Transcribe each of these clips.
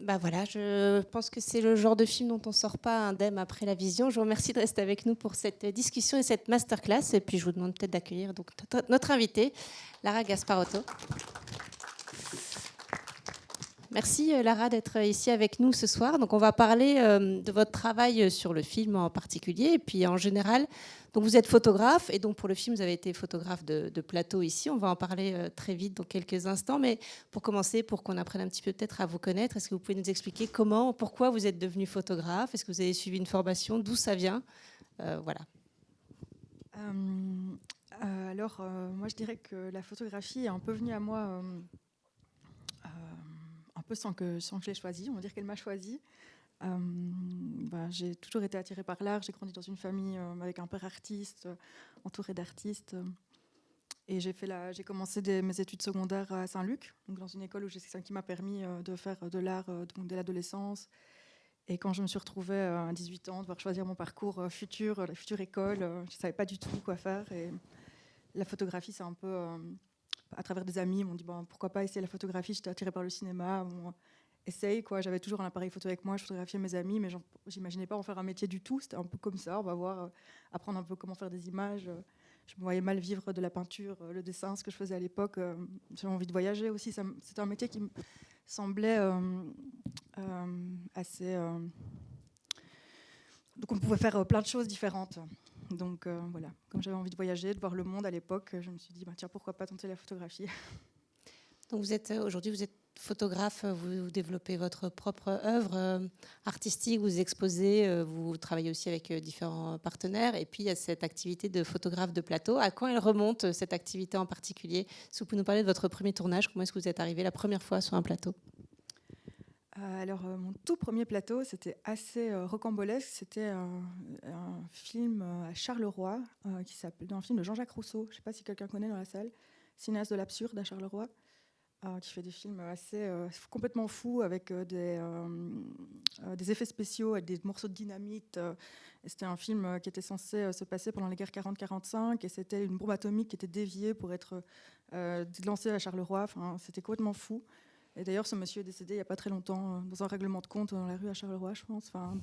Bah voilà, je pense que c'est le genre de film dont on ne sort pas indemne après la vision. Je vous remercie de rester avec nous pour cette discussion et cette masterclass. Et puis je vous demande peut-être d'accueillir donc notre invitée, Lara Gasparotto. Merci Lara d'être ici avec nous ce soir. Donc on va parler de votre travail sur le film en particulier et puis en général. Donc vous êtes photographe et donc pour le film vous avez été photographe de plateau ici. On va en parler très vite dans quelques instants. Mais pour commencer, pour qu'on apprenne un petit peu peut-être à vous connaître, est-ce que vous pouvez nous expliquer comment, pourquoi vous êtes devenu photographe? Est-ce que vous avez suivi une formation? D'où ça vient? Voilà. Moi, je dirais que la photographie est un peu venue à moi euh, un peu sans que je l'ai choisie. On va dire qu'elle m'a choisie. J'ai toujours été attirée par l'art. J'ai grandi dans une famille avec un père artiste, entouré d'artistes. Et j'ai commencé mes études secondaires à Saint-Luc, donc dans une école où c'est ça qui m'a permis de faire de l'art donc dès l'adolescence. Et quand je me suis retrouvée à 18 ans, devoir choisir mon parcours futur, la future école, je ne savais pas du tout quoi faire. Et la photographie, c'est un peu... à travers des amis, ils m'ont dit bon, pourquoi pas essayer la photographie, j'étais attirée par le cinéma. Bon, essaye, quoi. J'avais toujours un appareil photo avec moi, je photographiais mes amis, mais j'imaginais pas en faire un métier du tout. C'était un peu comme ça, on va voir, apprendre un peu comment faire des images. Je me voyais mal vivre de la peinture, le dessin, ce que je faisais à l'époque. J'avais envie de voyager aussi. C'était un métier qui me semblait assez... Donc on pouvait faire plein de choses différentes. Donc voilà, comme j'avais envie de voyager, de voir le monde à l'époque, je me suis dit, bah, tiens, pourquoi pas tenter la photographie. Donc aujourd'hui vous êtes photographe, vous développez votre propre œuvre artistique, vous exposez, vous travaillez aussi avec différents partenaires et puis il y a cette activité de photographe de plateau. À quand elle remonte cette activité en particulier? Si vous pouvez nous parler de votre premier tournage, comment est-ce que vous êtes arrivé la première fois sur un plateau? Mon tout premier plateau, c'était assez rocambolesque. C'était un film à Charleroi, qui s'appelle un film de Jean-Jacques Rousseau. Je ne sais pas si quelqu'un connaît dans la salle. Cinéaste de l'absurde à Charleroi, qui fait des films assez complètement fous avec des effets spéciaux, avec des morceaux de dynamite. Et c'était un film qui était censé se passer pendant les guerres 40-45, et c'était une bombe atomique qui était déviée pour être lancée à Charleroi. Enfin, c'était complètement fou. Et d'ailleurs, ce monsieur est décédé il n'y a pas très longtemps dans un règlement de compte dans la rue à Charleroi, je pense. Enfin,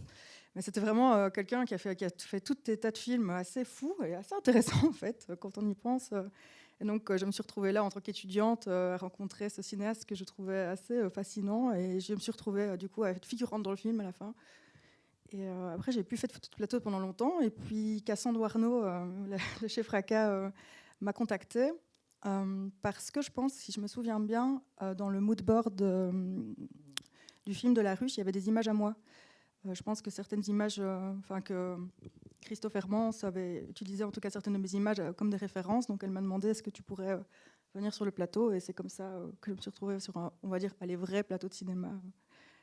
mais c'était vraiment quelqu'un qui a fait tout des tas de films assez fous et assez intéressants, en fait, quand on y pense. Et donc, je me suis retrouvée là en tant qu'étudiante à rencontrer ce cinéaste que je trouvais assez fascinant. Et je me suis retrouvée, du coup, à être figurante dans le film à la fin. Et après, j'ai plus fait de photos de plateau pendant longtemps. Et puis, Cassandre Warneau, le chef RACA, m'a contactée. Parce que je pense, si je me souviens bien, dans le mood board du film de La Ruche, il y avait des images à moi. Je pense que certaines images, que Christophe Hermans avait utilisé, en tout cas certaines de mes images, comme des références. Donc elle m'a demandé est-ce que tu pourrais venir sur le plateau. Et c'est comme ça que je me suis retrouvée sur on va dire, les vrais plateaux de cinéma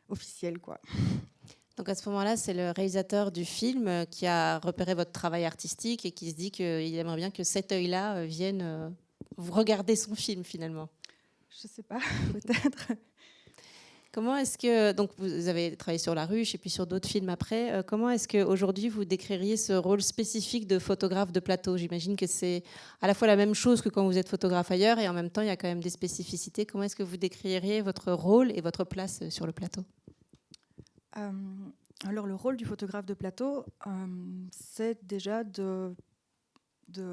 officiels, quoi. Donc à ce moment-là, c'est le réalisateur du film qui a repéré votre travail artistique et qui se dit qu'il aimerait bien que cet œil-là vienne vous regarder son film finalement. Je sais pas, peut-être. Comment est-ce que, donc vous avez travaillé sur La Ruche et puis sur d'autres films après, comment est-ce qu'aujourd'hui vous décririez ce rôle spécifique de photographe de plateau? J'imagine que c'est à la fois la même chose que quand vous êtes photographe ailleurs et en même temps il y a quand même des spécificités. Comment est-ce que vous décririez votre rôle et votre place sur le plateau? Alors le rôle du photographe de plateau, c'est déjà de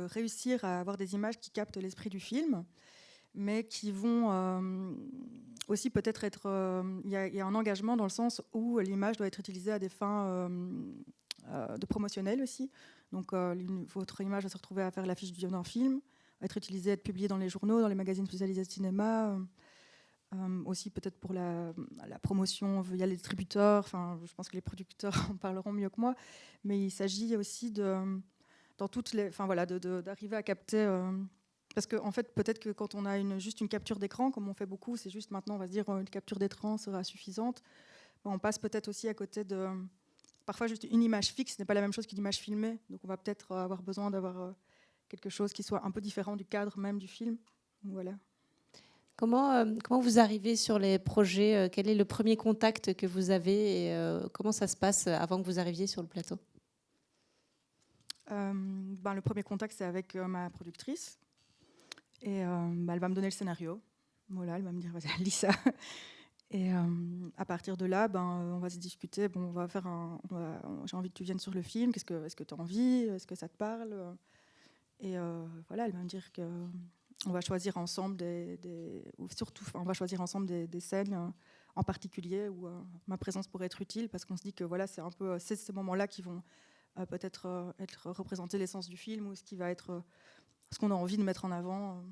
réussir à avoir des images qui captent l'esprit du film, mais qui vont aussi peut-être être... Il y a un engagement dans le sens où l'image doit être utilisée à des fins de promotionnelles aussi. Donc votre image va se retrouver à faire l'affiche d'un film, va être utilisée, être publiée dans les journaux, dans les magazines spécialisés de cinéma, aussi peut-être pour la promotion via les distributeurs. Enfin, je pense que les producteurs en parleront mieux que moi, mais il s'agit aussi dans toutes les... Enfin voilà, d'arriver à capter... parce qu'en fait, peut-être que quand on a juste une capture d'écran, comme on fait beaucoup, c'est juste maintenant, on va se dire, une capture d'écran sera suffisante. On passe peut-être aussi à côté de... Parfois, juste une image fixe n'est pas la même chose qu'une image filmée. Donc, on va peut-être avoir besoin d'avoir quelque chose qui soit un peu différent du cadre même du film. Donc, voilà. Comment vous arrivez sur les projets? Quel est le premier contact que vous avez et comment ça se passe avant que vous arriviez sur le plateau? Le premier contact, c'est avec ma productrice. Et elle va me donner le scénario. Voilà, elle va me dire, vas-y, lis ça. Et à partir de là, on va se discuter. Bon, j'ai envie que tu viennes sur le film. Est-ce que tu as envie? Est-ce que ça te parle? Et voilà, elle va me dire que on va choisir ensemble ou surtout, on va choisir ensemble des scènes en particulier où ma présence pourrait être utile, parce qu'on se dit que voilà, c'est un peu c'est ces moments-là qui vont peut-être être représenter l'essence du film, ou ce qui va être ce qu'on a envie de mettre en avant.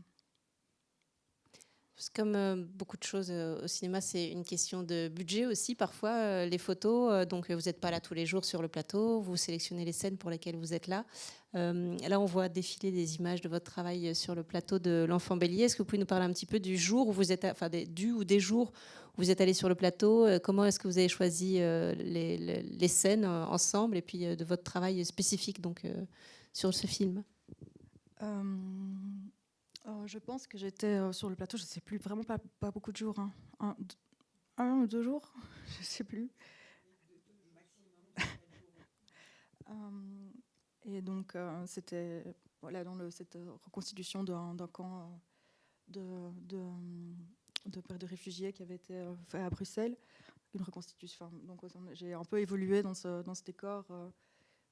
Comme beaucoup de choses au cinéma, c'est une question de budget aussi. Parfois, les photos, donc vous n'êtes pas là tous les jours sur le plateau, vous sélectionnez les scènes pour lesquelles vous êtes là. Là, on voit défiler des images de votre travail sur le plateau de l'Enfant Bélier. Est-ce que vous pouvez nous parler un petit peu du jour où vous êtes, enfin des jours où vous êtes allé sur le plateau? Comment est-ce que vous avez choisi les scènes ensemble, et puis de votre travail spécifique donc sur ce film? Je pense que j'étais sur le plateau, je ne sais plus, vraiment pas beaucoup de jours. Hein. Un ou 2 jours, je ne sais plus. Et donc, c'était voilà, dans cette reconstitution d'un camp de de réfugiés qui avait été fait à Bruxelles. Une reconstitution. Donc, j'ai un peu évolué dans ce décor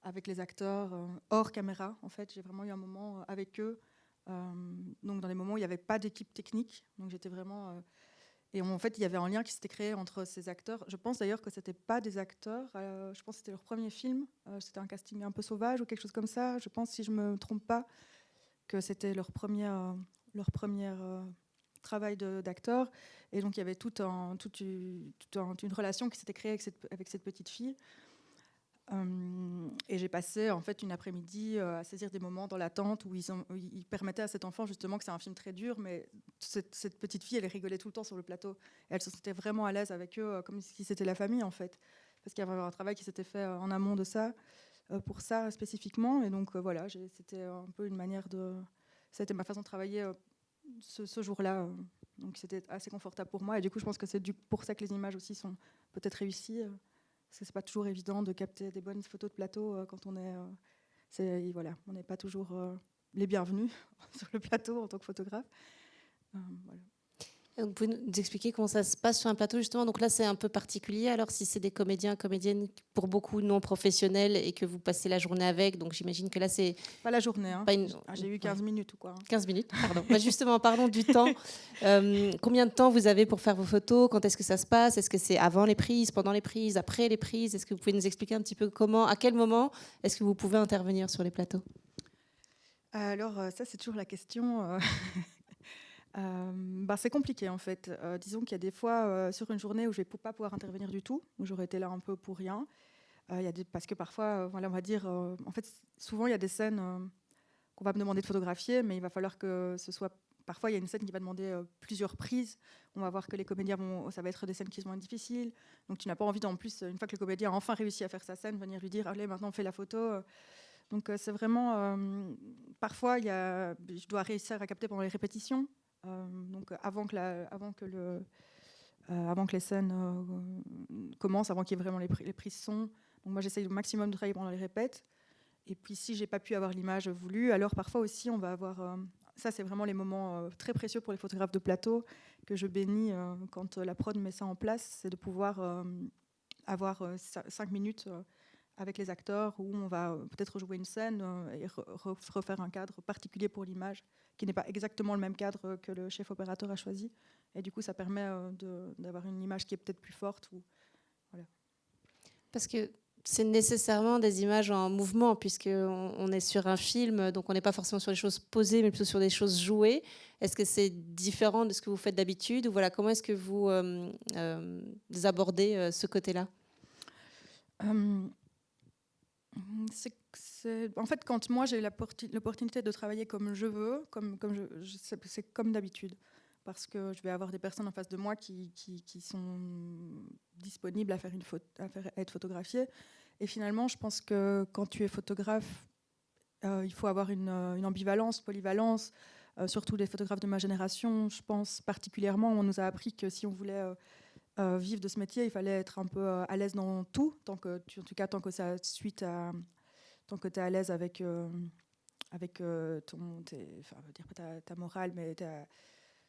avec les acteurs hors caméra. En fait, j'ai vraiment eu un moment avec eux. Donc dans les moments où il n'y avait pas d'équipe technique, donc j'étais vraiment et en fait il y avait un lien qui s'était créé entre ces acteurs. Je pense d'ailleurs que c'était pas des acteurs, je pense que c'était leur premier film, c'était un casting un peu sauvage ou quelque chose comme ça. Je pense, si je me trompe pas, que c'était leur premier travail d'acteur, et donc il y avait toute une relation qui s'était créée avec cette petite fille. Et j'ai passé en fait une après-midi à saisir des moments dans l'attente où ils permettaient à cet enfant, justement, que c'est un film très dur, mais cette petite fille, elle rigolait tout le temps sur le plateau. Et elle se sentait vraiment à l'aise avec eux, comme si c'était la famille, en fait. Parce qu'il y avait un travail qui s'était fait en amont de ça, pour ça spécifiquement. Et donc voilà, c'était un peu une manière de... C'était ma façon de travailler ce jour-là. Donc c'était assez confortable pour moi. Et du coup, je pense que c'est pour ça que les images aussi sont peut-être réussies. Parce que c'est pas toujours évident de capter des bonnes photos de plateau quand on est, voilà, on n'est pas toujours les bienvenus sur le plateau en tant que photographe. Voilà. Vous pouvez nous expliquer comment ça se passe sur un plateau, justement? Donc là, c'est un peu particulier. Alors, si c'est des comédiens, comédiennes, pour beaucoup non professionnels, et que vous passez la journée avec, donc j'imagine que là, c'est... Pas la journée, hein. Pas J'ai eu 15 minutes ou quoi. 15 minutes, pardon. Justement, parlons du temps. Combien de temps vous avez pour faire vos photos? Quand est-ce que ça se passe? Est-ce que c'est avant les prises, pendant les prises, après les prises? Est-ce que vous pouvez nous expliquer un petit peu à quel moment est-ce que vous pouvez intervenir sur les plateaux? Alors, ça, c'est toujours la question. C'est compliqué, en fait. Disons qu'il y a des fois sur une journée où je ne vais pas pouvoir intervenir du tout, où j'aurais été là un peu pour rien. Parce que parfois, voilà, on va dire, en fait, souvent, il y a des scènes qu'on va me demander de photographier, mais il va falloir que ce soit... Parfois, il y a une scène qui va demander plusieurs prises. On va voir que les comédiens ça va être des scènes qui sont difficiles. Donc, tu n'as pas envie, en plus, une fois que le comédien a enfin réussi à faire sa scène, venir lui dire, allez, maintenant, on fait la photo. Donc, c'est vraiment... parfois, je dois réussir à capter pendant les répétitions. Donc, avant que les scènes commencent, avant qu'il y ait vraiment les prises son. Donc, moi, j'essaye au maximum de travailler pendant les répètes. Et puis, si j'ai pas pu avoir l'image voulue, alors parfois aussi, on va avoir... ça, c'est vraiment les moments très précieux pour les photographes de plateau que je bénis quand la prod met ça en place, c'est de pouvoir avoir 5 minutes avec les acteurs où on va peut-être rejouer une scène et refaire un cadre particulier pour l'image, qui n'est pas exactement le même cadre que le chef opérateur a choisi. Et du coup, ça permet d'avoir une image qui est peut-être plus forte. Voilà. Parce que c'est nécessairement des images en mouvement, puisqu'on est sur un film, donc on n'est pas forcément sur des choses posées, mais plutôt sur des choses jouées. Est-ce que c'est différent de ce que vous faites d'habitude, ou voilà, comment est-ce que vous abordez ce côté-là? En fait, quand moi j'ai l'opportunité de travailler comme je veux, c'est comme d'habitude. Parce que je vais avoir des personnes en face de moi qui sont disponibles à être photographiées. Et finalement, je pense que quand tu es photographe, il faut avoir une ambivalence, polyvalence. Surtout les photographes de ma génération, je pense particulièrement, on nous a appris que si on voulait vivre de ce métier, il fallait être un peu à l'aise dans tout, en tout cas tant que ça suite à... Tant que tu es à l'aise avec ta morale, mais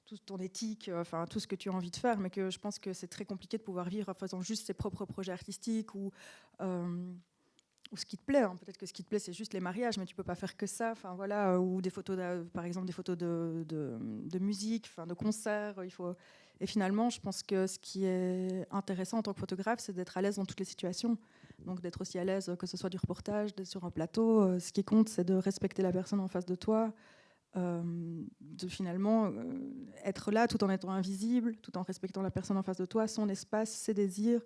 toute ton éthique, enfin tout ce que tu as envie de faire, mais que je pense que c'est très compliqué de pouvoir vivre en faisant juste ses propres projets artistiques ou ce qui te plaît. Hein. Peut-être que ce qui te plaît, c'est juste les mariages, mais tu peux pas faire que ça. Enfin voilà, ou des photos, par exemple, des photos de musique, enfin de concerts. Il faut. Et finalement, je pense que ce qui est intéressant en tant que photographe, c'est d'être à l'aise dans toutes les situations. Donc d'être aussi à l'aise que ce soit du reportage, d'être sur un plateau. Ce qui compte, c'est de respecter la personne en face de toi, de finalement être là tout en étant invisible, tout en respectant la personne en face de toi, son espace, ses désirs.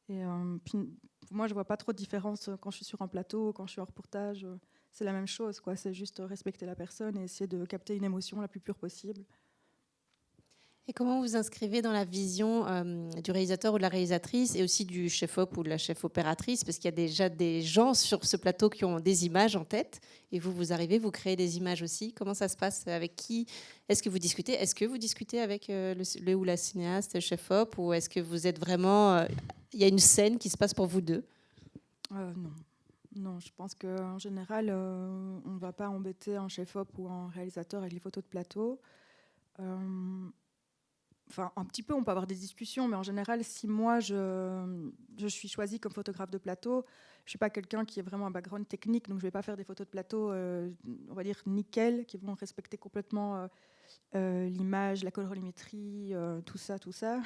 Et puis, moi, je vois pas trop de différence quand je suis sur un plateau, quand je suis en reportage. C'est la même chose, quoi. C'est juste respecter la personne et essayer de capter une émotion la plus pure possible. Et comment vous inscrivez dans la vision du réalisateur ou de la réalisatrice et aussi du chef-op ou de la chef-opératrice? Parce qu'il y a déjà des gens sur ce plateau qui ont des images en tête et vous arrivez, vous créez des images aussi. Comment ça se passe? Avec qui est-ce que vous discutez? Est-ce que vous discutez avec le ou la cinéaste, le chef-op, ou est-ce que vous êtes vraiment... Il y a une scène qui se passe pour vous deux? Non. Non, je pense qu'en général, on ne va pas embêter un chef-op ou un réalisateur avec les photos de plateau. Enfin, un petit peu, on peut avoir des discussions, mais en général, si moi, je suis choisie comme photographe de plateau, je ne suis pas quelqu'un qui a vraiment un background technique, donc je ne vais pas faire des photos de plateau, on va dire, nickel, qui vont respecter complètement l'image, la colorimétrie, tout ça, tout ça.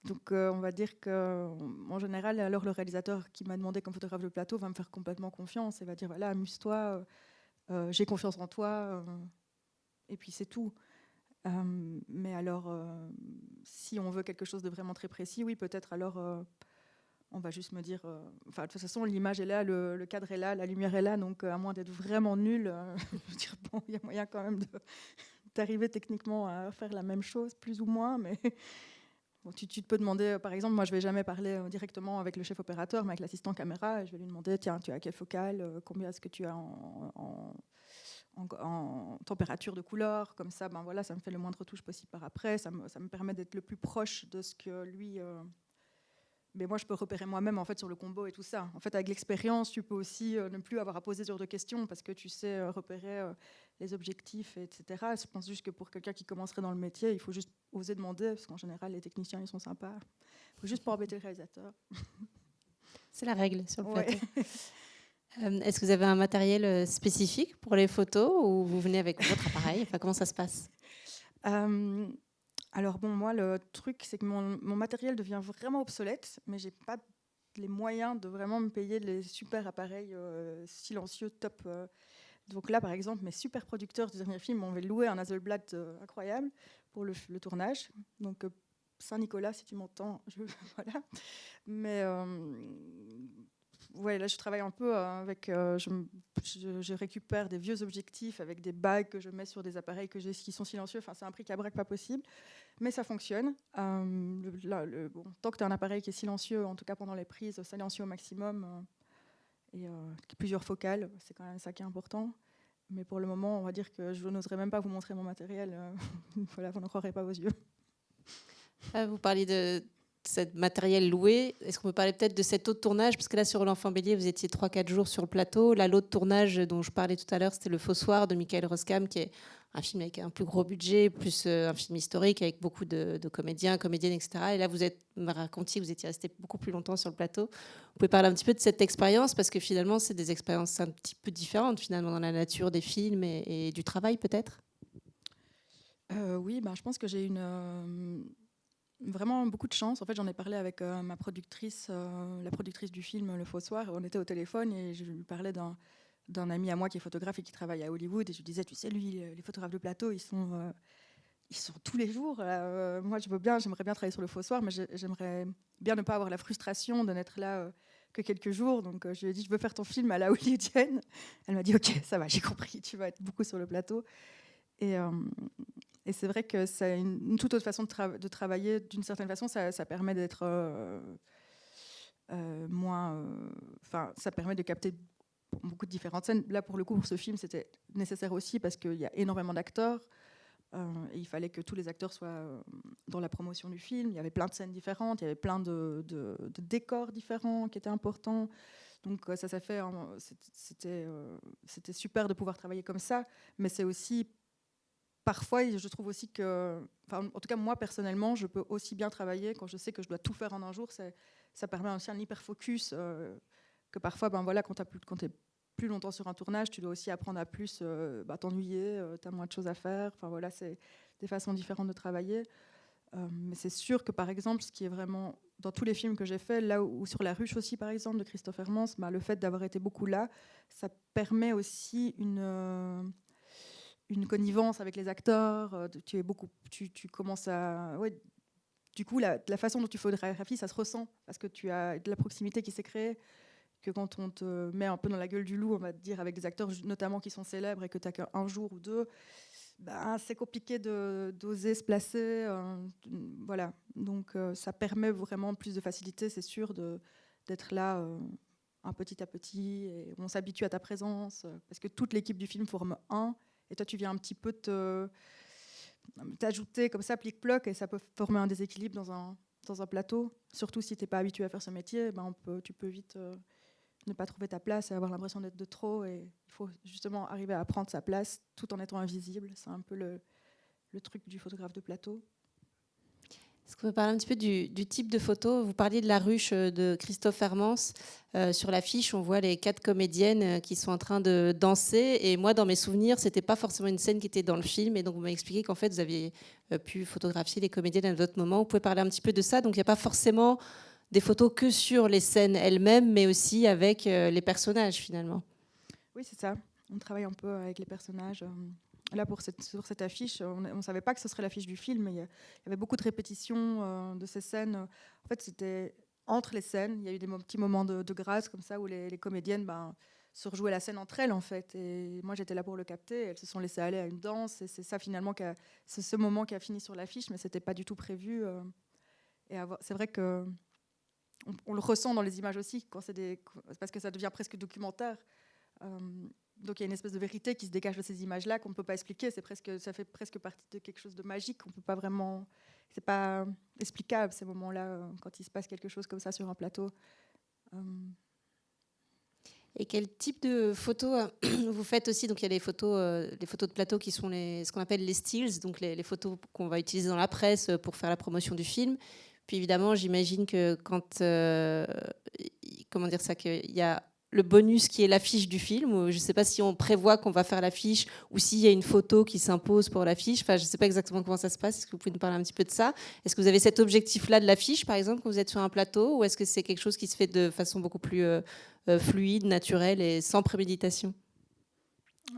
Donc, on va dire qu'en général, alors le réalisateur qui m'a demandé comme photographe de plateau va me faire complètement confiance et va dire, voilà, amuse-toi, j'ai confiance en toi, et puis c'est tout. Mais alors, si on veut quelque chose de vraiment très précis, oui, peut-être alors on va juste me dire... Enfin, de toute façon, l'image est là, le cadre est là, la lumière est là, donc à moins d'être vraiment nul, je veux dire, bon, il y a moyen quand même d'arriver techniquement à faire la même chose, plus ou moins, mais... Bon, tu te peux demander, par exemple, moi je ne vais jamais parler directement avec le chef opérateur, mais avec l'assistant caméra, et je vais lui demander, tiens, tu as quelle focale, combien est-ce que tu as en température de couleur, comme ça, ben voilà, ça me fait le moindre touche possible par après, ça me permet d'être le plus proche de ce que lui... Mais moi, je peux repérer moi-même en fait sur le combo et tout ça. En fait, avec l'expérience, tu peux aussi ne plus avoir à poser ce genre de questions parce que tu sais repérer les objectifs, etc. Je pense juste que pour quelqu'un qui commencerait dans le métier, il faut juste oser demander, parce qu'en général, les techniciens, ils sont sympas. Il faut juste pas embêter le réalisateur. C'est la règle sur le Ouais. plateau. Est-ce que vous avez un matériel spécifique pour les photos ou vous venez avec votre appareil? Enfin, comment ça se passe? Alors bon, moi, le truc, c'est que mon matériel devient vraiment obsolète, mais j'ai pas les moyens de vraiment me payer les super appareils silencieux top. Donc là, par exemple, mes super producteurs du dernier film m'ont loué un Hasselblad incroyable pour le tournage. Donc Saint-Nicolas, si tu m'entends, voilà. Mais ouais, là, je travaille un peu avec... je récupère des vieux objectifs avec des bagues que je mets sur des appareils que j'ai qui sont silencieux. Enfin, c'est un bric-à-brac pas possible, mais ça fonctionne. Bon, tant que tu as un appareil qui est silencieux, en tout cas pendant les prises, silencieux au maximum, et plusieurs focales, c'est quand même ça qui est important. Mais pour le moment, on va dire que je n'oserais même pas vous montrer mon matériel. Voilà, vous ne croirez pas vos yeux. Vous parliez de ce matériel loué. Est-ce qu'on peut parler peut-être de cet autre tournage? Parce que là, sur L'Enfant Bélier, vous étiez 3-4 jours sur le plateau. Là, l'autre tournage dont je parlais tout à l'heure, c'était Le Fossoir de Michael Roskam, qui est un film avec un plus gros budget, plus un film historique avec beaucoup de comédiens, comédiennes, etc. Et là, vous me racontiez que vous étiez resté beaucoup plus longtemps sur le plateau. Vous pouvez parler un petit peu de cette expérience, parce que finalement, c'est des expériences un petit peu différentes, finalement, dans la nature des films et du travail, peut-être? Oui, ben, je pense que j'ai vraiment beaucoup de chance. En fait, j'en ai parlé avec ma productrice, la productrice du film Le Fossoir. On était au téléphone et je lui parlais d'un ami à moi qui est photographe et qui travaille à Hollywood. Et je lui disais, tu sais, lui, les photographes de plateau, ils sont tous les jours. Moi, j'aimerais bien travailler sur Le Fossoir, mais j'aimerais bien ne pas avoir la frustration de n'être là que quelques jours. Donc, je lui ai dit, je veux faire ton film à la hollywoodienne. Elle m'a dit, ok, ça va, j'ai compris, tu vas être beaucoup sur le plateau. Et c'est vrai que c'est une toute autre façon de travailler. D'une certaine façon, ça permet d'être moins... Enfin, ça permet de capter beaucoup de différentes scènes. Là, pour le coup, pour ce film, c'était nécessaire aussi parce qu'il y a énormément d'acteurs. Et il fallait que tous les acteurs soient dans la promotion du film. Il y avait plein de scènes différentes, il y avait plein de décors différents qui étaient importants. Donc ça fait... C'était super de pouvoir travailler comme ça, mais c'est aussi parfois, je trouve aussi que, en tout cas moi personnellement, je peux aussi bien travailler quand je sais que je dois tout faire en un jour. Ça permet aussi un hyper focus que parfois, voilà, quand tu es plus longtemps sur un tournage, tu dois aussi apprendre à plus t'ennuyer, tu as moins de choses à faire. Enfin voilà, c'est des façons différentes de travailler. Mais c'est sûr que par exemple, ce qui est vraiment dans tous les films que j'ai faits, là où sur La Ruche aussi par exemple de Christophe Hermans, le fait d'avoir été beaucoup là, ça permet aussi une connivence avec les acteurs. Tu commences à du coup la façon dont tu photographies, ça se ressent parce que tu as de la proximité qui s'est créée. Que quand on te met un peu dans la gueule du loup, on va te dire, avec des acteurs notamment qui sont célèbres et que tu n'as qu'un jour ou deux, c'est compliqué d'oser se placer. Voilà. Donc ça permet vraiment plus de facilité, c'est sûr, d'être là un petit à petit. Et on s'habitue à ta présence parce que toute l'équipe du film forme un. Et toi, tu viens un petit peu t'ajouter comme ça, plic-ploc, et ça peut former un déséquilibre dans un plateau. Surtout si tu n'es pas habitué à faire ce métier, tu peux vite ne pas trouver ta place et avoir l'impression d'être de trop. Et il faut justement arriver à prendre sa place tout en étant invisible. C'est un peu le truc du photographe de plateau. Est-ce qu'on peut parler un petit peu du type de photo? Vous parliez de La Ruche de Christophe Hermans. Sur l'affiche, on voit les 4 comédiennes qui sont en train de danser. Et moi, dans mes souvenirs, c'était pas forcément une scène qui était dans le film. Et donc, vous m'avez expliqué qu'en fait, vous aviez pu photographier les comédiennes à d'autres moments. Vous pouvez parler un petit peu de ça? Donc, il n'y a pas forcément des photos que sur les scènes elles-mêmes, mais aussi avec les personnages, finalement. Oui, c'est ça. On travaille un peu avec les personnages. Là, sur cette affiche, on ne savait pas que ce serait l'affiche du film, mais il y avait beaucoup de répétitions de ces scènes. En fait, c'était entre les scènes. Il y a eu des petits moments de grâce comme ça où les comédiennes se rejouaient la scène entre elles, en fait. Et moi, j'étais là pour le capter. Elles se sont laissées aller à une danse. Et c'est ça, finalement, c'est ce moment qui a fini sur l'affiche, mais ce n'était pas du tout prévu. C'est vrai que on le ressent dans les images aussi, parce que ça devient presque documentaire. Donc il y a une espèce de vérité qui se dégage de ces images-là qu'on ne peut pas expliquer. Ça fait presque partie de quelque chose de magique. On peut pas vraiment, c'est pas explicable ces moments-là quand il se passe quelque chose comme ça sur un plateau. Et quel type de photos vous faites aussi? Donc il y a les photos de plateau qui sont ce qu'on appelle les stills, donc les photos qu'on va utiliser dans la presse pour faire la promotion du film. Puis évidemment, j'imagine que quand comment dire ça, qu'il y a le bonus qui est l'affiche du film. Ou je ne sais pas si on prévoit qu'on va faire l'affiche ou s'il y a une photo qui s'impose pour l'affiche. Enfin, je ne sais pas exactement comment ça se passe. Est-ce que vous pouvez nous parler un petit peu de ça? Est-ce que vous avez cet objectif-là de l'affiche, par exemple, quand vous êtes sur un plateau, ou est-ce que c'est quelque chose qui se fait de façon beaucoup plus fluide, naturelle et sans préméditation?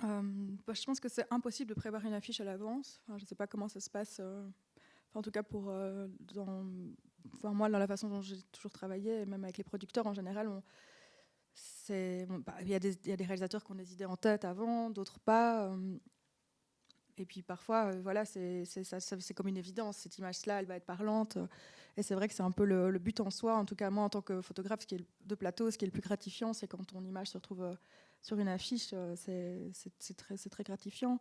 Je pense que c'est impossible de prévoir une affiche à l'avance. Je ne sais pas comment ça se passe. En tout cas, moi, dans la façon dont j'ai toujours travaillé, et même avec les producteurs en général, il y a des réalisateurs qui ont des idées en tête avant, d'autres pas. Et puis parfois, voilà, c'est comme une évidence. Cette image-là, elle va être parlante. Et c'est vrai que c'est un peu le but en soi. En tout cas, moi, en tant que photographe, de plateau, ce qui est le plus gratifiant, c'est quand ton image se retrouve sur une affiche. C'est très gratifiant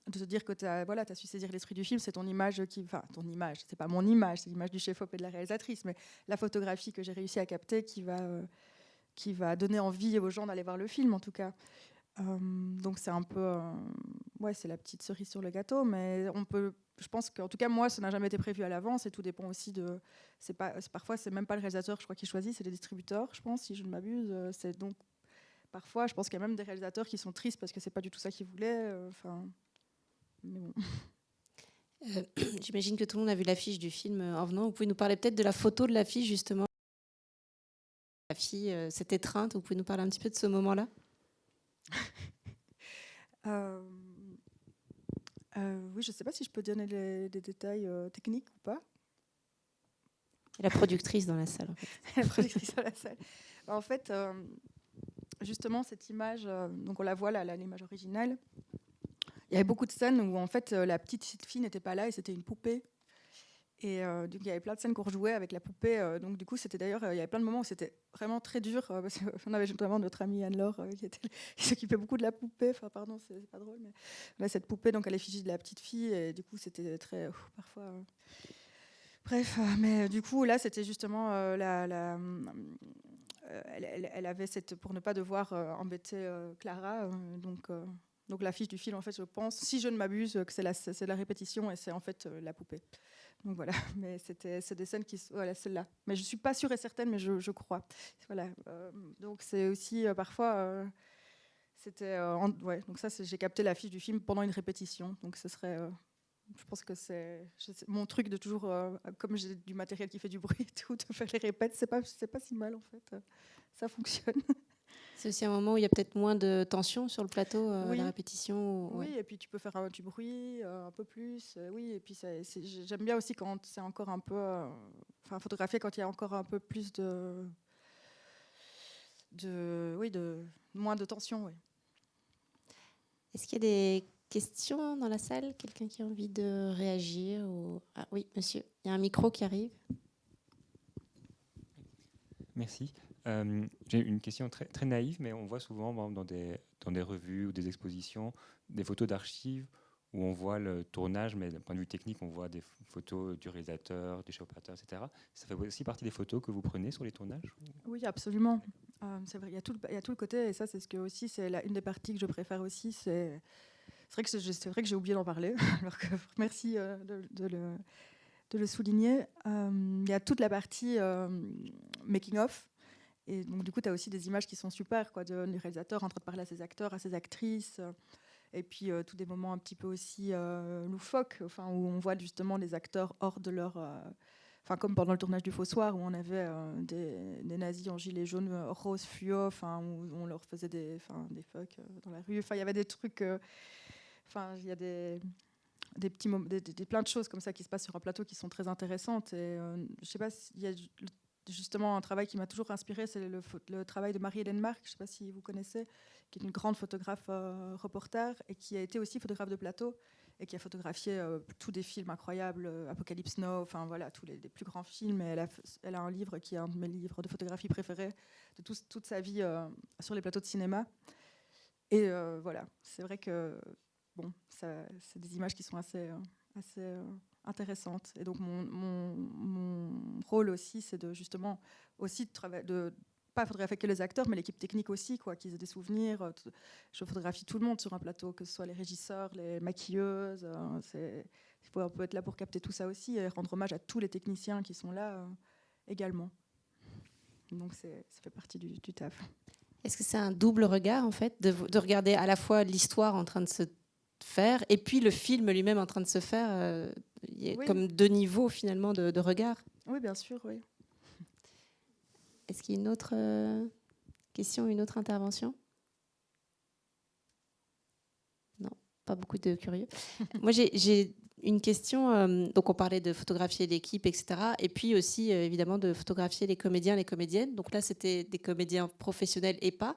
de se dire que tu as su saisir l'esprit du film. C'est ton image ton image, c'est pas mon image, c'est l'image du chef-op et de la réalisatrice, mais la photographie que j'ai réussi à capter qui va donner envie aux gens d'aller voir le film, en tout cas. Donc c'est un peu c'est la petite cerise sur le gâteau, mais je pense qu'en tout cas moi ça n'a jamais été prévu à l'avance, et tout dépend aussi parfois c'est même pas le réalisateur, je crois, qui choisit, c'est les distributeurs, je pense, si je ne m'abuse. Donc parfois je pense qu'il y a même des réalisateurs qui sont tristes parce que c'est pas du tout ça qu'ils voulaient. Mais bon. J'imagine que tout le monde a vu l'affiche du film en venant. Vous pouvez nous parler peut-être de la photo de l'affiche, justement. La fille s'est étreinte. Vous pouvez nous parler un petit peu de ce moment-là? Oui, je ne sais pas si je peux donner des détails techniques ou pas. Et la productrice dans la salle, en fait. La productrice dans la salle. En fait, justement, cette image, donc on la voit là, l'image originale. Il y avait beaucoup de scènes où en fait la petite fille n'était pas là et c'était une poupée. Et donc, il y avait plein de scènes qu'on rejouait avec la poupée. Donc du coup, c'était d'ailleurs, il y avait plein de moments où c'était vraiment très dur. Parce qu'on avait notamment notre amie Anne-Laure qui s'occupait beaucoup de la poupée. Enfin, pardon, c'est pas drôle. Mais là, cette poupée, donc, à l'effigie de la petite fille. Et du coup, c'était très... parfois... Bref, mais du coup, là, c'était justement elle avait pour ne pas devoir embêter Clara. Donc Donc l'affiche du film, en fait, je pense, si je ne m'abuse, que c'est la répétition et c'est en fait la poupée. Donc voilà, mais c'est des scènes qui... Voilà, celle-là. Mais je ne suis pas sûre et certaine, mais je crois. Voilà. Donc c'est aussi parfois... c'était... ouais, donc ça, j'ai capté l'affiche du film pendant une répétition. Donc ce serait... je pense que c'est mon truc de toujours, comme j'ai du matériel qui fait du bruit et tout, de faire les répètes, c'est pas si mal en fait. Ça fonctionne. C'est aussi un moment où il y a peut-être moins de tension sur le plateau, Oui. la répétition. Oui, et puis tu peux faire du bruit, un peu plus. Oui, et puis j'aime bien aussi quand c'est encore un peu, enfin photographier quand il y a encore un peu plus oui, de moins de tension. Oui. Est-ce qu'il y a des questions dans la salle? Quelqu'un qui a envie de réagir Ah oui, monsieur, il y a un micro qui arrive. Merci. J'ai une question très, très naïve, mais on voit souvent dans des revues ou des expositions des photos d'archives où on voit le tournage, mais d'un point de vue technique, on voit des photos du réalisateur, du opérateur, etc. Ça fait aussi partie des photos que vous prenez sur les tournages? Oui, absolument. C'est vrai, il y a tout le côté, et ça, c'est aussi, c'est une des parties que je préfère aussi. C'est vrai que j'ai oublié d'en parler, alors que merci de le souligner. Il y a toute la partie making of. Et donc, du coup, tu as aussi des images qui sont super, quoi, du réalisateur en train de parler à ses acteurs, à ses actrices. Et puis, tous des moments un petit peu aussi loufoques, enfin, où on voit justement les acteurs hors de leur... Enfin, comme pendant le tournage du Fossoir, où on avait des nazis en gilet jaune rose fluo, enfin, où on leur faisait des fucks dans la rue. Enfin, il y avait des trucs... Enfin, il y a des petits moments, plein de choses comme ça qui se passent sur un plateau qui sont très intéressantes. Et je sais pas s'il y a justement un travail qui m'a toujours inspiré, c'est le travail de Marie-Hélène Marc, je ne sais pas si vous connaissez, qui est une grande photographe reporter et qui a été aussi photographe de plateau et qui a photographié tous des films incroyables, Apocalypse Now, enfin voilà, tous les plus grands films. Et elle a un livre qui est un de mes livres de photographie préférés de toute sa vie sur les plateaux de cinéma. Et voilà, c'est vrai que bon, c'est des images qui sont assez intéressante. Et donc mon rôle aussi, c'est de justement aussi de pas photographier que les acteurs, mais l'équipe technique aussi, quoi, qu'ils aient des souvenirs. Je photographie tout le monde sur un plateau, que ce soit les régisseurs, les maquilleuses. Il faut un peu être là pour capter tout ça aussi et rendre hommage à tous les techniciens qui sont là également. Donc ça fait partie du taf. Est-ce que c'est un double regard, en fait, de regarder à la fois l'histoire en train de se faire et puis le film lui-même en train de se faire, il y a comme deux niveaux finalement de regard? Oui, bien sûr, oui. Est-ce qu'il y a une autre question, une autre intervention? Non, pas beaucoup de curieux. Moi, j'ai une question. Donc, on parlait de photographier l'équipe, etc. Et puis aussi, évidemment, de photographier les comédiens, les comédiennes. Donc là, c'était des comédiens professionnels et pas.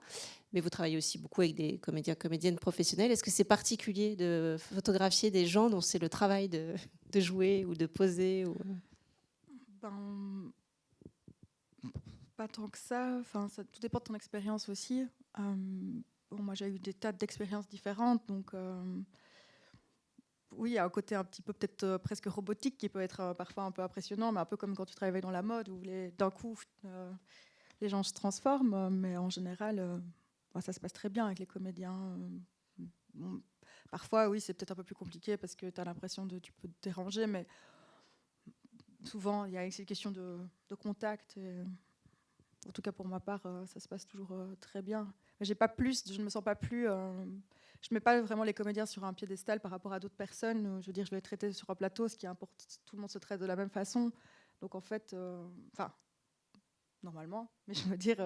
Mais vous travaillez aussi beaucoup avec des comédiens, comédiennes professionnels. Est-ce que c'est particulier de photographier des gens dont c'est le travail de jouer ou de poser Pas tant que ça. Enfin, tout dépend de ton expérience aussi. Moi, j'ai eu des tas d'expériences différentes. Donc, oui, il y a un côté un petit peu peut-être presque robotique qui peut être parfois un peu impressionnant, mais un peu comme quand tu travailles dans la mode où d'un coup, les gens se transforment. Mais en général... ça se passe très bien avec les comédiens. Parfois, oui, c'est peut-être un peu plus compliqué parce que tu as l'impression tu peux te déranger, mais souvent, il y a ces questions de contact. Et, en tout cas, pour ma part, ça se passe toujours très bien. Mais je ne me sens pas plus... je ne mets pas vraiment les comédiens sur un piédestal par rapport à d'autres personnes. Je veux dire, je les traiter sur un plateau, ce qui importe, tout le monde se traite de la même façon. Donc, en fait, normalement, mais je veux dire,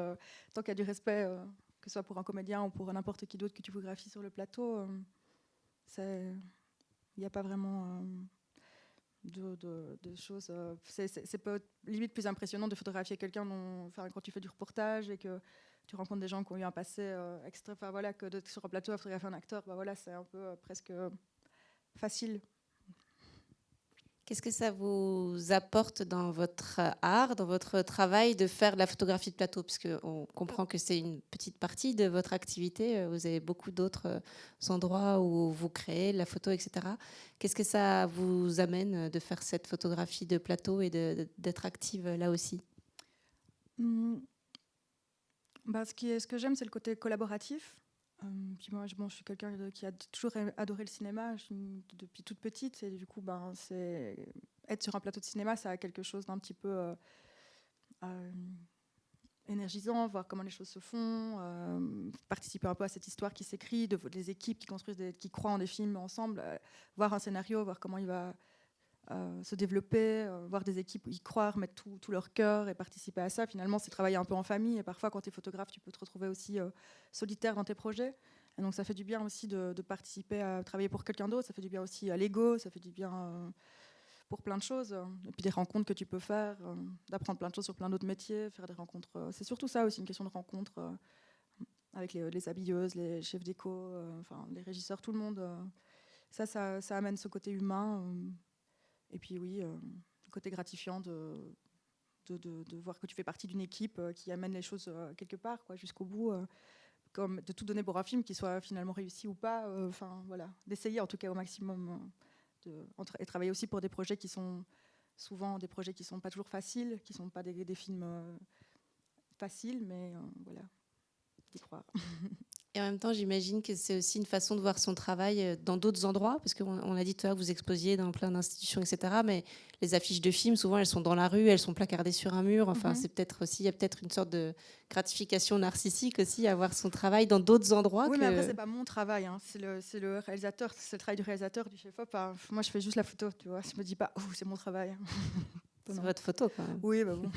tant qu'il y a du respect... que ce soit pour un comédien ou pour n'importe qui d'autre que tu photographies sur le plateau, il n'y a pas vraiment de choses... c'est limite plus impressionnant de photographier quelqu'un quand tu fais du reportage et que tu rencontres des gens qui ont eu un passé extra... Enfin, voilà, que sur un plateau à photographier un acteur, voilà, c'est un peu presque facile. Qu'est-ce que ça vous apporte dans votre art, dans votre travail de faire de la photographie de plateau? Parce qu'on comprend que c'est une petite partie de votre activité. Vous avez beaucoup d'autres endroits où vous créez la photo, etc. Qu'est-ce que ça vous amène de faire cette photographie de plateau et d'être active là aussi? Ce que j'aime, c'est le côté collaboratif. Puis moi, je suis quelqu'un qui a toujours adoré le cinéma depuis toute petite. Et du coup, être sur un plateau de cinéma, ça a quelque chose d'un petit peu énergisant, voir comment les choses se font, participer un peu à cette histoire qui s'écrit, des équipes qui construisent, qui croient en des films ensemble, voir un scénario, voir comment il va se développer, voir des équipes y croire, mettre tout leur cœur et participer à ça. Finalement, c'est travailler un peu en famille. Et parfois, quand tu es photographe, tu peux te retrouver aussi solitaire dans tes projets. Et donc, ça fait du bien aussi de participer à travailler pour quelqu'un d'autre. Ça fait du bien aussi à l'ego. Ça fait du bien pour plein de choses. Et puis des rencontres que tu peux faire, d'apprendre plein de choses sur plein d'autres métiers, faire des rencontres. C'est surtout ça aussi, une question de rencontre avec les habilleuses, les chefs déco, enfin, les régisseurs, tout le monde. Ça amène ce côté humain. Et puis oui, le côté gratifiant de voir que tu fais partie d'une équipe qui amène les choses quelque part, quoi, jusqu'au bout, comme de tout donner pour un film qui soit finalement réussi ou pas. Enfin voilà, d'essayer en tout cas au maximum et travailler aussi pour des projets qui sont souvent des projets qui sont pas toujours faciles, qui sont pas des films faciles, mais voilà, d'y croire. Et en même temps, j'imagine que c'est aussi une façon de voir son travail dans d'autres endroits, parce qu'on a dit tout à l'heure que vous exposiez dans plein d'institutions, etc. Mais les affiches de films, souvent, elles sont dans la rue, elles sont placardées sur un mur. Enfin, c'est peut-être aussi, il y a peut-être une sorte de gratification narcissique aussi à voir son travail dans d'autres endroits. Oui, mais après, c'est pas mon travail, hein. C'est le réalisateur, c'est le travail du réalisateur, du chef-op. Moi, je fais juste la photo, tu vois. Je me dis pas, oh, c'est mon travail. C'est votre photo, quand même. Oui, bah bon.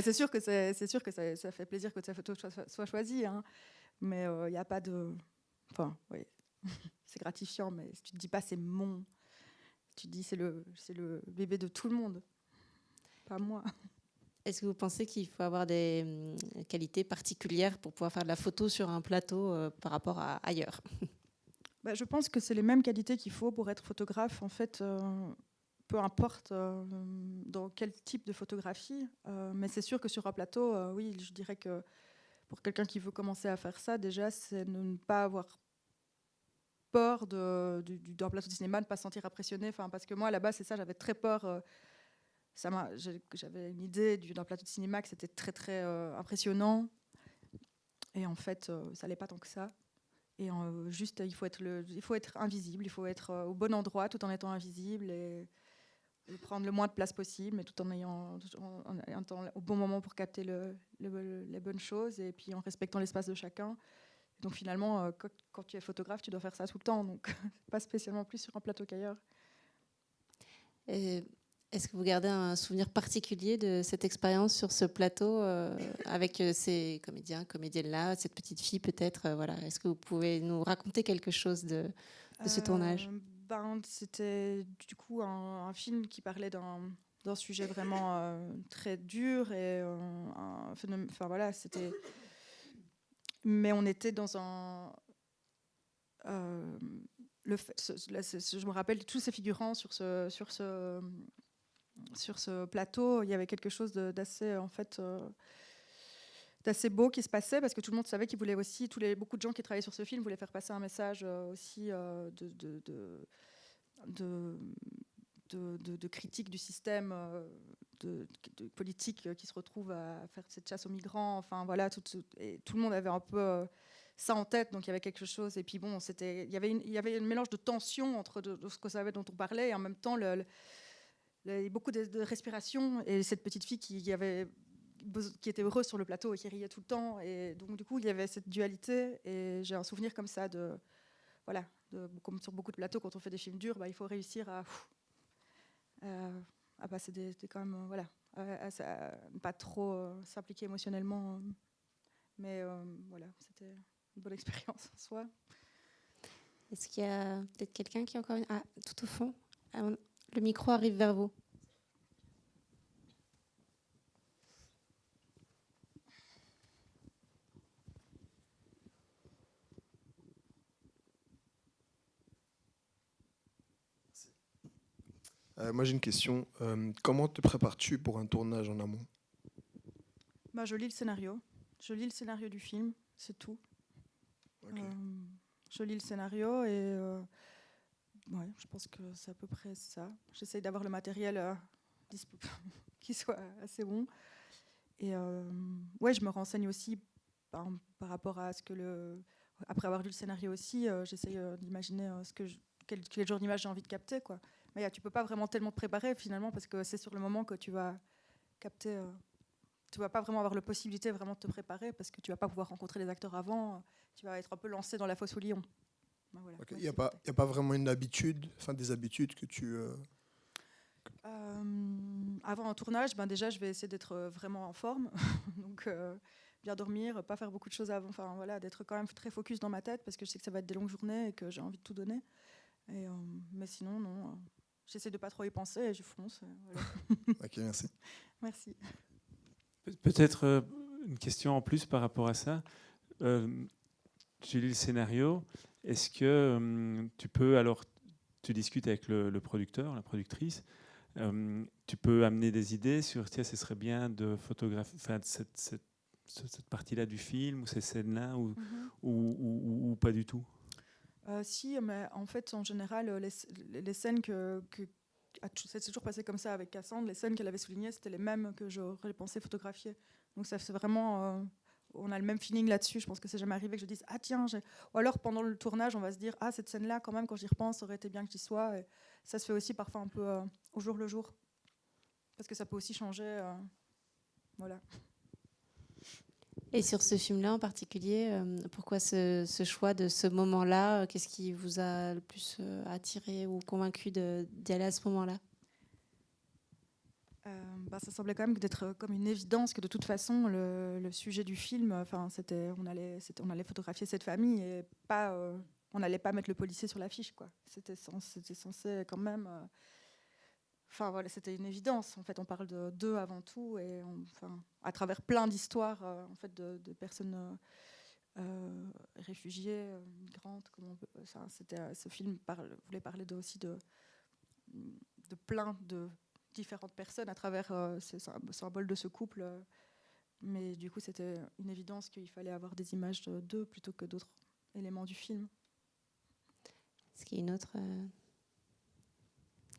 C'est sûr que ça fait plaisir que ta photo soit choisie, hein. Mais il n'y a pas de... Enfin, oui, c'est gratifiant, mais tu te dis pas c'est mon... Tu te dis c'est le bébé de tout le monde, pas moi. Est-ce que vous pensez qu'il faut avoir des qualités particulières pour pouvoir faire de la photo sur un plateau par rapport à ailleurs? Je pense que c'est les mêmes qualités qu'il faut pour être photographe, en fait, peu importe dans quel type de photographie. Mais c'est sûr que sur un plateau, oui, je dirais que pour quelqu'un qui veut commencer à faire ça, déjà, c'est ne pas avoir peur d'un plateau de cinéma, de ne pas se sentir impressionné. Enfin, parce que moi, à la base, c'est ça, j'avais très peur. J'avais une idée d'un plateau de cinéma que c'était très, très impressionnant. Et en fait, ça n'allait pas tant que ça. Et juste, il faut être invisible, il faut être au bon endroit tout en étant invisible et prendre le moins de place possible, mais tout en ayant au bon moment pour capter les bonnes choses et puis en respectant l'espace de chacun. Donc finalement, quand tu es photographe, tu dois faire ça tout le temps, donc pas spécialement plus sur un plateau qu'ailleurs. Est-ce que vous gardez un souvenir particulier de cette expérience sur ce plateau avec ces comédiennes-là, cette petite fille peut-être voilà. Est-ce que vous pouvez nous raconter quelque chose de ce tournage? C'était du coup un film qui parlait d'un sujet vraiment très dur et enfin voilà, c'était. Mais on était dans un. Je me rappelle de tous ces figurants sur ce plateau. Il y avait quelque chose d'assez en fait. D'assez beau qui se passait parce que tout le monde savait qu'ils voulaient aussi, beaucoup de gens qui travaillaient sur ce film voulaient faire passer un message aussi de critique du système de politique qui se retrouve à faire cette chasse aux migrants. Enfin voilà, et tout le monde avait un peu ça en tête, donc il y avait quelque chose. Et puis bon, il y avait un mélange de tension entre de ce qu'on savait dont on parlait et en même temps beaucoup de respiration et cette petite fille qui était heureuse sur le plateau et qui riait tout le temps. Et donc, du coup, il y avait cette dualité. Et j'ai un souvenir comme ça comme sur beaucoup de plateaux, quand on fait des films durs, il faut réussir à passer quand même, voilà, à ne pas trop s'impliquer émotionnellement. Mais voilà, c'était une bonne expérience en soi. Est-ce qu'il y a peut-être quelqu'un qui a encore une... Ah, tout au fond. Le micro arrive vers vous. Moi j'ai une question. Comment te prépares-tu pour un tournage en amont? Je lis le scénario. Je lis le scénario du film, c'est tout. Okay. Je lis le scénario et ouais, je pense que c'est à peu près ça. J'essaye d'avoir le matériel qui soit assez bon. Et ouais, je me renseigne aussi par rapport à ce que après avoir lu le scénario aussi, j'essaye d'imaginer quel genre d'image j'ai envie de capter, quoi. Mais tu peux pas vraiment tellement te préparer finalement, parce que c'est sur le moment que tu vas capter. Tu vas pas vraiment avoir la possibilité vraiment de te préparer, parce que tu vas pas pouvoir rencontrer les acteurs avant. Tu vas être un peu lancé dans la fosse au lion. Ben voilà. Il n'y a pas vraiment une habitude, enfin des habitudes que tu... Avant un tournage, déjà je vais essayer d'être vraiment en forme, donc bien dormir, pas faire beaucoup de choses avant, enfin voilà, d'être quand même très focus dans ma tête, parce que je sais que ça va être des longues journées et que j'ai envie de tout donner. Mais sinon non, j'essaie de pas trop y penser et je fonce. Voilà. Ok, merci. Merci. Peut-être une question en plus par rapport à ça. J'ai lu le scénario. Est-ce que tu peux, alors tu discutes avec le producteur, la productrice, tu peux amener des idées sur, tiens, ce serait bien de photographier cette partie-là du film ou ces scènes-là ou pas du tout? Si, mais en fait, en général, les scènes c'est toujours passé comme ça avec Cassandre. Les scènes qu'elle avait soulignées, c'était les mêmes que j'aurais pensé photographier. Donc ça c'est vraiment, on a le même feeling là-dessus. Je pense que c'est jamais arrivé que je dise ah tiens, ou alors pendant le tournage, on va se dire ah cette scène-là quand même quand j'y repense, ça aurait été bien que j'y sois. Et ça se fait aussi parfois un peu au jour le jour, parce que ça peut aussi changer. Voilà. Et sur ce film-là en particulier, pourquoi ce choix de ce moment-là? Qu'est-ce qui vous a le plus attiré ou convaincu d'y aller à ce moment-là? Ça semblait quand même d'être comme une évidence que de toute façon le sujet du film, on allait photographier cette famille et pas, on n'allait pas mettre le policier sur l'affiche, quoi. C'était censé quand même. Voilà, c'était une évidence. En fait, on parle d'eux avant tout, et à travers plein d'histoires en fait de personnes réfugiées, migrantes. Ce film voulait parler aussi de plein de différentes personnes à travers ce symbole de ce couple. Mais du coup, c'était une évidence qu'il fallait avoir des images d'eux plutôt que d'autres éléments du film. Est-ce qu'il y a une autre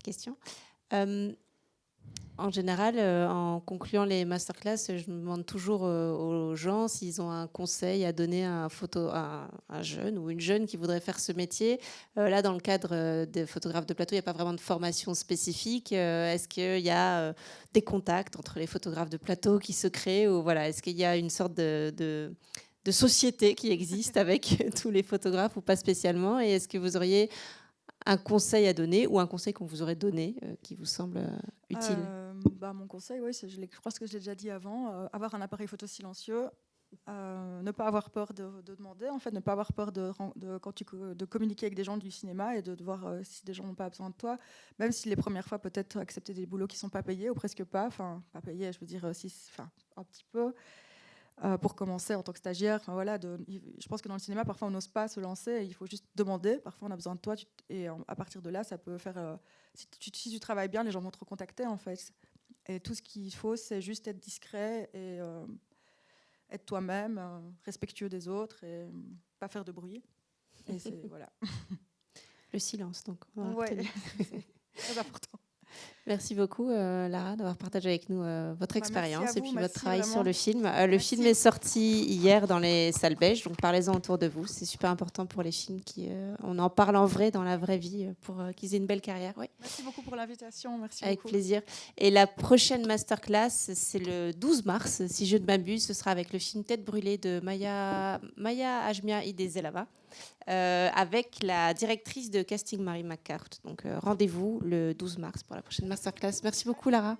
question? En général, en concluant les masterclass, je me demande toujours aux gens s'ils ont un conseil à donner à un jeune ou une jeune qui voudrait faire ce métier. Là, dans le cadre des photographes de plateau, il n'y a pas vraiment de formation spécifique. Est-ce qu'il y a des contacts entre les photographes de plateau qui se créent, ou voilà, est-ce qu'il y a une sorte de société qui existe avec tous les photographes, ou pas spécialement? Et est-ce que vous auriez un conseil à donner, ou un conseil qu'on vous aurait donné qui vous semble utile? Mon conseil, oui, je crois que je l'ai déjà dit avant, avoir un appareil photo silencieux, ne pas avoir peur de demander, en fait, ne pas avoir peur de communiquer avec des gens du cinéma et de voir si des gens n'ont pas besoin de toi, même si les premières fois peut-être accepter des boulots qui ne sont pas payés ou presque pas, pas payés, je veux dire, un petit peu. Pour commencer en tant que stagiaire, je pense que dans le cinéma, parfois on n'ose pas se lancer, et il faut juste demander. Parfois on a besoin de toi, et à partir de là, ça peut faire. Si tu travailles bien, les gens vont te recontacter, en fait. Et tout ce qu'il faut, c'est juste être discret et être toi-même, respectueux des autres, et pas faire de bruit. Et voilà. Le silence, donc. Ouais, c'est très important. Merci beaucoup, Lara, d'avoir partagé avec nous votre expérience et puis votre travail vraiment sur le film. Le film est sorti hier dans les salles belges, donc parlez-en autour de vous. C'est super important pour les films on en parle en vrai, dans la vraie vie, pour qu'ils aient une belle carrière. Oui. Merci beaucoup pour l'invitation. Merci avec beaucoup. plaisir. Et la prochaine masterclass, c'est le 12 mars, si je ne m'abuse. Ce sera avec le film Tête brûlée de Maya Ajmia Idezelava. Avec la directrice de casting Marie McCart. Donc rendez-vous le 12 mars pour la prochaine masterclass. Merci beaucoup, Lara.